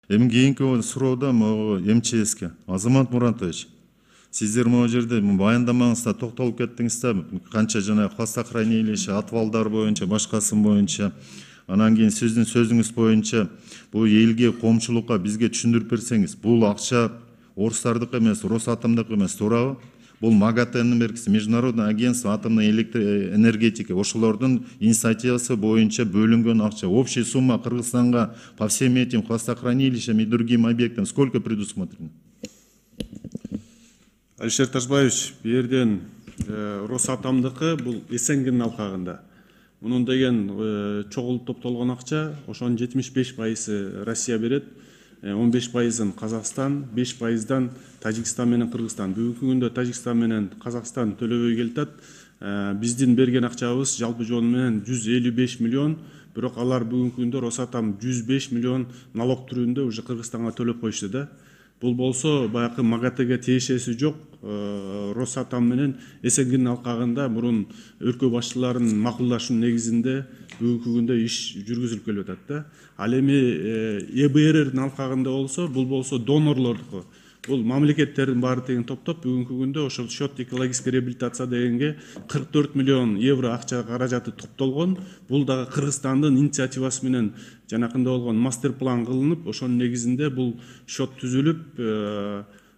Эми кийинки суроодо могу МЧСке. Азамат Мурантович, сиздер могу жерде баяндамаңызда токтолуп кеттиңиз да, канча жана хвостохранилище, отвалдар боюнча, башкасы боюнча, анан кийин сиздин сөзүңүз боюнча бул элге, коомчулукка бизге түшүндүрүп берсеңиз, бул акча орустардыкы эмес, Росатомдуку эмес, туурабы? Бул МАГАТЭнин бергиси, Международный агентство атомной энергетики, ошолордун инициативасы боюнча бөлүнгөн акча. Общая сумма Кыргызстанга по всем этим хвостохранилищам и другим объектам сколько предусмотрено? Алишер Ташбаевич, бу жерден Росатомдыкы бул Эсенгин алкагында. Мунун деген чогулуп топтолгон акча, ошонун 75% Россия берет. 15%-ын Казакстан, 5%-дан Тажикстан менен Кыргызстан. Бүгүнкү күндө Тажикстан менен Казакстан төлөбөй келатат. Биздин берген акчабыз жалпы жону менен 155 миллион, бирок алар бүгүнкү күндө Росатом 105 миллион налог түрүндө уже Кыргызстанга төлөп коюшту да. Бул болсо баягы МАГАТЭге тиешеси жок. Росатом менен Эсенгин алкагында мурун өлкө башчыларынын макулдашуу негизинде бүгүнкү күндө иш жүргүзүлүп келип атат да. Ал эми ЭБРРдин алкагында болсо, бул болсо донорлордуку. Бул мамлекеттердин баары тегин топтоп бүгүнкү күндө ошол счет экологическая реабилитация дегенге 44 миллион евро акча каражаты топтолгон. Бул дагы Кыргызстандын инициативасы менен жанакында болгон мастер план кылынып, ошонун негизинде бул счет түзүлүп,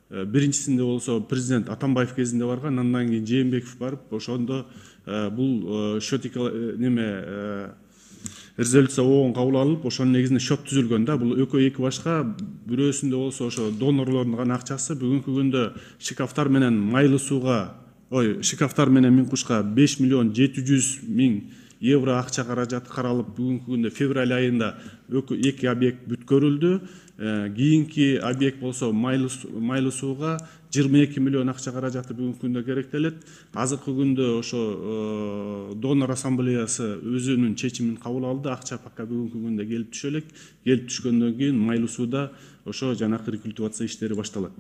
биринчисинде болсо президент Атамбаев кезинде барган, андан кийин Жээнбеков барып, ошондо бул счет резолюция ООН кабыл алып, ошонун негизинде счет түзүлгөн да. Бул экөө эки башка, бирөөсүндө болсо ошо донорлордун гана акчасы. Бүгүнкү күндө шикафтар менен майлы сууга, шикафтар менен Миңкушка 5 миллион 700 миң евро акча каражаты каралып, бүгүнкү күндө февраль айында эки объект бүткөрүлдү. Кийинки объект болсо майлы сууга 22 миллион акча каражаты бүгүнкү күндө керектелет. Азыркы күндө ошо донор ассамблеясы өзүнүн чечимин кабыл алды. Акча пока бүгүнкү күндө келип түшө элек. Келип түшкөндөн кийин майлы сууда ошо жанакы рекультивация иштери башталат.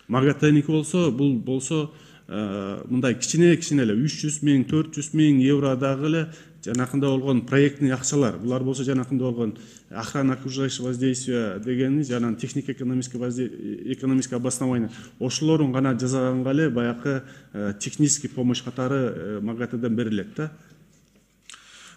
МАГАТЭники болсо, бул болсо мындай кичине эле 300 миң, 400 миң евродагы эле жанакында болгон проектный акчалар. Булар болсо жанакында болгон охрана окружающего воздействия дегени, жанагы технико-экономическое обоснование. Ошолорун гана жасаганга эле баягы технический помощь катары МАГАТЭден берилет да.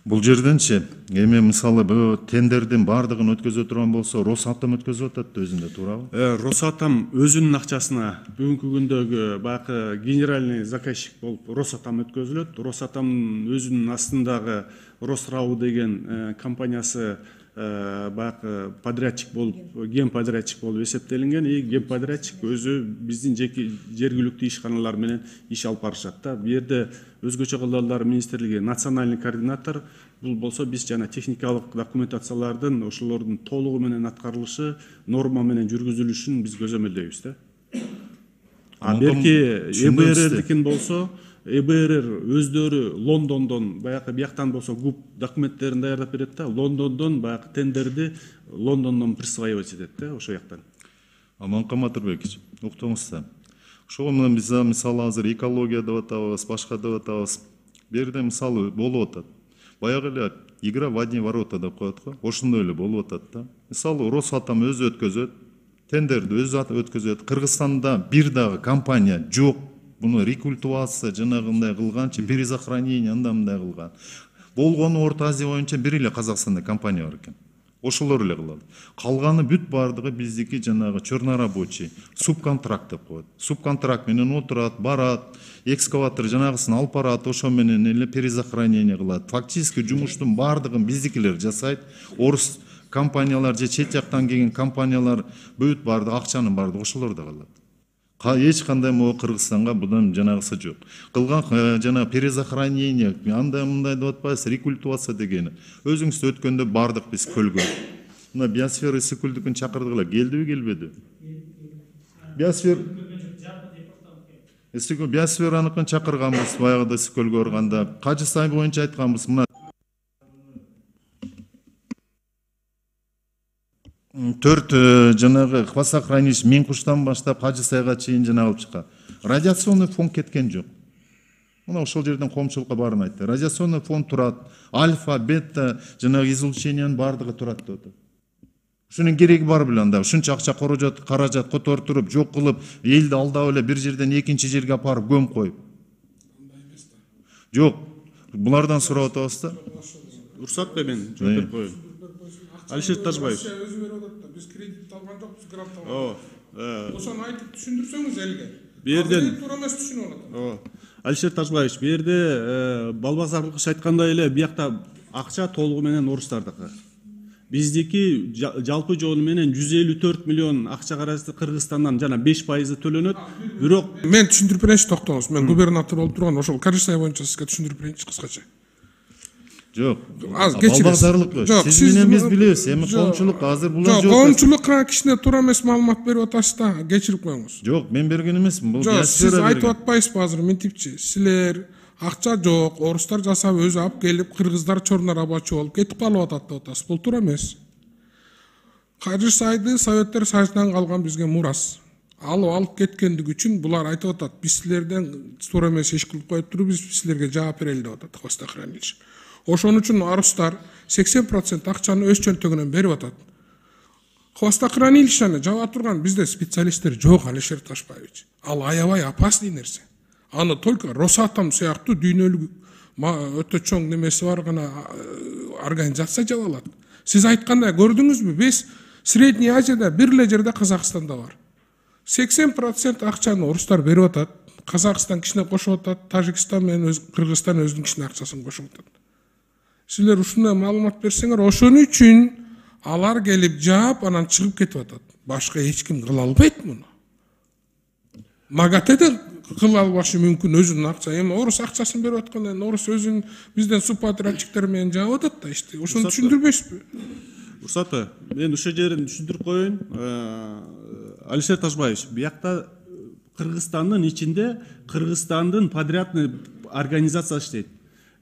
Бул жерденчи эми мисалы бул тендердин бардыгын өткөзө турган болсо Росатом өткөзүп атат өзүндө, туурабы? Росатом өзүнүн акчасына бүгүнкү күндөгү баягы генеральный заказчик болуп Росатом өткөзүлөт. Росатом өзүнүн астындагы Росрау деген компаниясы баягы подрядчик болуп, генподрядчик болуп эсептелинген. Генподрядчик өзү биздин жеке жергиликтүү ишканалар менен иш алып барышат да. Бу жерде өзгөчө кылдалдар министрлиги национальный координатор, бул болсо биз жана техникалык документациялардын ошолордун толугу менен аткарылышы, норма менен жүргүзүлүшүн биз көзөмөлдөйбүз да. Берки ЭБРРдикин болсо, ЭБРР өздөрү Лондондон баягы бияктан болсо ГУП документтерин даярдап берет да. Лондондон баягы тендерди Лондондон присваивать этет да, ошо жактан. Аманкан Матырбекович, уктуңузда. Ошого менен биз мисалы азыр экология деп атабыз, башка деп атабыз. Бу жерде мисалы болуп атат. Баягы эле игра в одни ворота деп коет го. Ошондой эле болуп атат да. Мисалы Росатом өзү өткөзөт, тендерди өзү өткөзөт. Кыргызстанда бир дагы компания жок. Буну рекультивация жанагындай кылганчы, перезахоронение андай кылган. Болгону Орто Азия боюнча бир эле Казакстанда компания бар экен. Ошолор эле кылат. Калганы бүт бардыгы биздики жанагы чернорабочий, субконтракт деп коет. Субконтракт менен отурат, барат, экскаватор жанагысын алып барат, ошо менен эле перезахоронение кылат. Фактически жумуштун бардыгын биздикилер жасайт. Орус компаниялар же чет жактан келген компаниялар бүт бардыгы акчанын бардыгы ошолордо калат. Эч кандай Кыргызстанга будан жанагысы жок. Кылган жана перезахоронение, андай мындай деп атпайсыз, рекультивация дегени. Өзүңүз өткөндө бардык биз көлгө. Мына биосфера секүлдүкүн чакырдыгыла, келдиби, келбеди? Биосфераныкын чакырганбыз, баягыда Көлгө барганда. Кажы сай боюнча айтканбыз, мына 4 жанагы хвостохранилище Миңкуштан баштап Кажы сайга чейин жанагы алып чыккан. Радиационный фон кеткен жок. Мына ошол жерден коомчулукка баарын айтты. Радиационный фон турат, альфа, бета жанагы излучениянын бардыгы турат деп атат. Ушунун кереги бар беле анда. Ушунча акча каражат которуп туруп, жок кылып, элди алдап эле бир жерден экинчи жерге апарып көмүп коюп. Жок. Булардан сурап атабыз да. Уруксат берип мен жооп берип коеюн. Алишер Тажбаев. Өзү берип атат да. Биз кредит алган жокпуз, грант алган. Ошону айтып түшүндүрсөңүз элге. Бу жерден туура эмес түшүнүп атат. Алишер Тажбаевич, бу жерде Балбазарлыкыш айткандай эле биякта акча толугу менен орустардыкы. Биздики жалпы жолу менен 154 миллион акча каражаты Кыргызстандан жана 5% төлөнөт. Бирок Мен түшүндүрүп берейинчи, токтоңуз. Мен губернатор болуп турган ошол Карышай боюнча сизге түшүндүрүп берейинчи кыскача. Жок. Az geçiriz. Балбазарлык. Сиз менен биз билебиз. Эми коомчулук азыр булар жок. Коомчулукка кичине туура эмес маалымат берип атасыз да. Кечирип коюңуз. Жок, мен берген эмесмин. Бул Жок, сиз сфера айтып берген. атпайсызбы азыр мынтипчи? Силер акча жок, орустар жасап өзү алып келип, кыргыздар чорунар абачы болуп кетип калып атат деп атасыз. Бул туура эмес. Карышайды Советтер Союзунан калган бизге мурас. Алып кеткендиги үчүн булар айтып атат. Биз силерден туура эмес иш кылып коюп туруп, биз силерге жооп берели деп атат хвостохранилище. Ошон үчүн арустар 80% акчаны өз чөнтөгүнөн берип атат. Хвостохранилищени жаба турган бизде специалисттер жок, Алишер Ташбаевич. Ал аябай опасный нерсе. Аны только Росатом сыяктуу дүйнөлүк өтө чоң немеси бар гана организация жаба алат. Сиз айткандай көрдүңүзбү? Биз Средний Азияда бир эле жерде Казакстанда бар. 80% акчаны орустар берип атат. Казакстан кичине кошуп атат, Тажикстан менен Кыргызстан өзүнүн кичине акчасын кошуп атат. Силер ушундай маалымат берсеңер, ошон үчүн алар келип жаап, анан чыгып кетип атат. Башка эч ким кыла албайт муну. МАГАТЭ да кыла албашы мүмкүн өзүнүн акча. Эми орус акчасын берип атканда, орус өзүнүн бизден субподрядчиктер менен жаап атат да ишти. Ошону түшүндүрбөйсүзбү? Уруксаты, мен ушул жерин түшүндүрүп коеюн. Алишер Тажбаевич, биякта Кыргызстандын ичинде Кыргызстандын подрядный организация иштейт.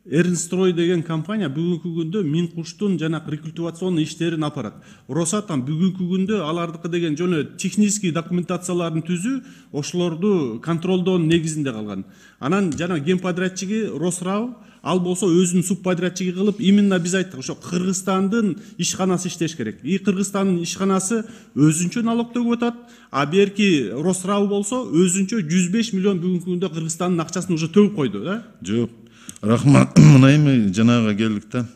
Эрнстрой деген компания бүгүнкү күндө Минкуштун жана рекультивационный иштерин алып барат. Росатом бүгүнкү күндө алардыкы деген жөн технический документацияларын түзүү ошолорду контролдоонун негизинде калган. Анан жана генподрядчиги Росрау, ал болсо өзүнүн субподрядчиги кылып, именно биз айттык, ошо Кыргызстандын ишканасы иштеш керек. Кыргызстандын ишканасы өзүнчө налог төгүп атат, а берки Росрау болсо өзүнчө 105 миллион бүгүнкү күндө Кыргызстандын акчасын уже төгүп койду, да? Жок. Рахмат. Мына эми жанагы келдик да.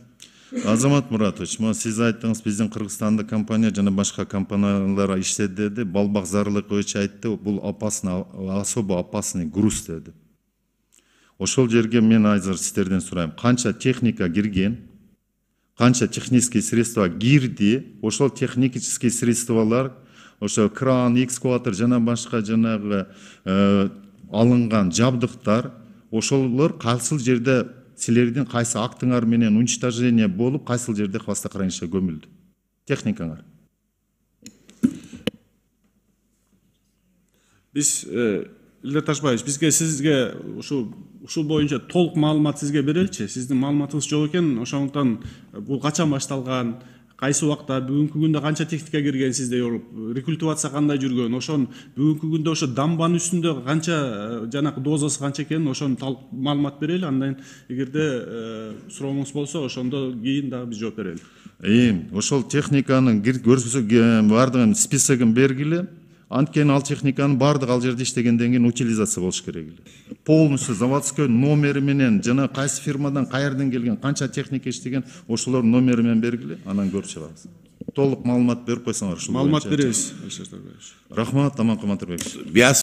Азамат Муратович, сиз айттыңыз, биздин Кыргызстанда компания жана башка компаниялар иштеди деди. Балбазарлыкович айтты, бул опасный, особо опасный груз деди. Ошол жерге мен азыр сиздерден сурайм. Канча техника кирген, канча технические средства кирди, ошол технические средствалар, ошо кран, экскаватор жана башка жанагы алынган жабдыктар, ошолор кайсыл жерде силердин кайсы актыңар менен уничтожение болуп, кайсыл жерде хвостохранилище көмүлдү? Техникаңар. Биз Илдар Ташбаевич, бизге сизге ушул боюнча толук маалымат сизге береличи. Сиздин маалыматыңыз жок экен, ошондуктан бул качан башталган, кайсы убакта, бүгүнкү күндө канча техника кирген сизде, рекультивация кандай жүргөн, ошон бүгүнкү күндө ошо дамбанын үстүндө канча жанакы дозасы канча экенин ошону толук маалымат берели. Андан эгерде сурооңуз болсо, ошондо кийин дагы биз жооп берели. Ошол техниканын бардыгын списогун бергиле. Анткени ал техниканын бардыгы ал жерде иштегенден кийин утилизация болуш керек эле. Полностью заводской номери менен жана кайсы фирмадан каерден келген, канча техника иштеген, ошолордун номери менен бергиле, анан көрүп чыгабыз. Толук маалымат берип койсоңор ушул. Маалымат беребиз. Рахмат, Аман Кыматырбекович.